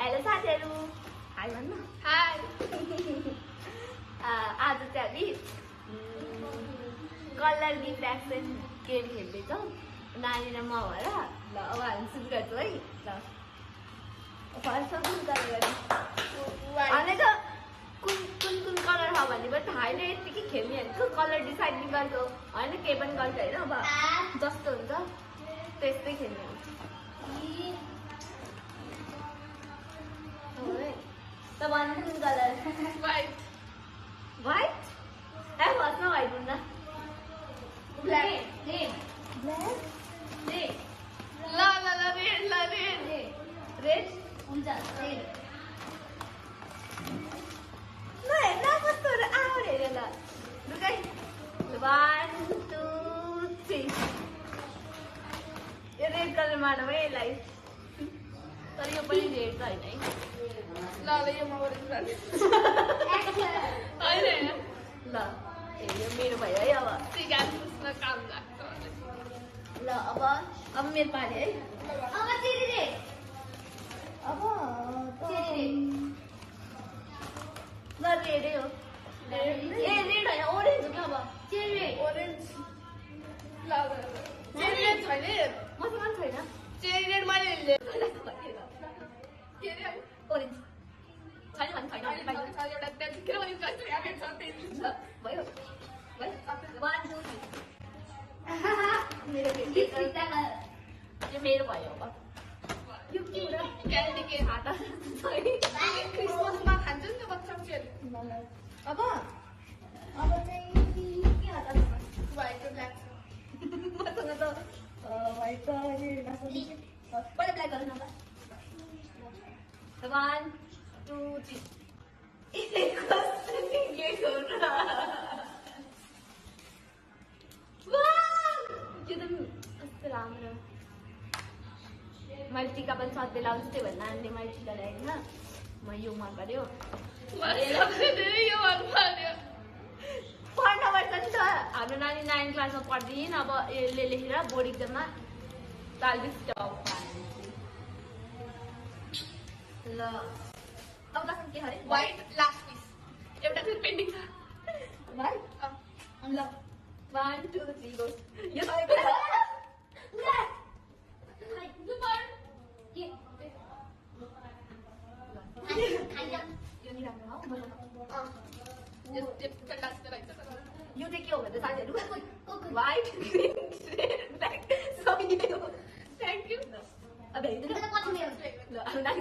Hello साथीहरू, high भन्नु। High. आज चाहिँ हामी कलर डिफ्र्याक्सन गेम खेल्दैछौँ, नानी र म भएर। ल अब हामी सुरु गर्छौँ है। ल फर्स्ट कुन कलर गर्ने? अनि त कुन कुन कुन कलर छ भन्ने पनि थाहा छैन, यत्तिकै खेल्ने भनेको कलर डिसाइड नि गर्छौ होइन, केही पनि गर्छ होइन। अब जस्तो हुन्छ त्यस्तै खेल्ने हुन्छ। त भन्नु कुन कलर? व्हाइट। व्हाइट? ए फर्स्टमा व्हाइट हुन्न। ब्ल्याक। रेड। ब्ल्याक? रेड। ल ल ल रेड ल रेड। रेड हुन्छ। रेड ल हेर्न कस्तो आउट हेर ल। लुकै 1 2 3 यो रेड कलर मार्नु है यसलाई। तर यो पनि रेड त होइन है। ल ल यो म ओरेन्ज गर्छु। होइन होइन। ल यो मेरो भयो है। अब ठीक है उसमा काम लाग्छ। ल अब मेरो पाली है। अब चेरी रे। अब चेरी रे। ल रेडै हो। ए रेड होइन ओरेन्ज हो क्या। अब चेरी रे। ओरेन्ज। ल ल ल। चेरी रेड छैन। मसँग पनि छैन। चेरी रेड मैले लिए। के रे? ओरेन्ज छैन भने छैन। एउटा त्यहाँ झिकेर पनि गर्छु याद छ त्यही। भयो भयो 1 2 3 मेरो यो मेरो भयो। अब यो के हो र? क्यान्डी केक थाहा त छैन। क्रिसमसमा खान्छ नि त बच्चाहरू। अब चाहिँ के हात व्हाइट र ब्ल्याक छ। मसँग त व्हाइट र रेड पहिला ब्ल्याक गर्नु न। 1 2 3 यो त कस्तो राम्रो। मैले टिका पनि सधैँ लाउँछु, त्यही भएर नानीले मैले टिका ल्याएन। म यो मन पर्यो। यो मन पर्यो। पढ्नुपर्छ नि त। हाम्रो नानी 9 क्लासमा पढ्दैन। अब यसले लेखेर बोर्ड इक्जाममा तालबिस टप। ल अब कसम के अरे? White last piece. एउटा चाहिँ पेन्डिङ छ। व्हाइट ल 1 2 3 गो। यो सबै यो नि राम्रो हो। यो लास्ट रहेछ। यो चाहिँ के हो भने साथीहरू व्हाइट ग्रीन रेड ब्ल्याक सबै यो। Thank you. अब हेर्नु ल। अब नानी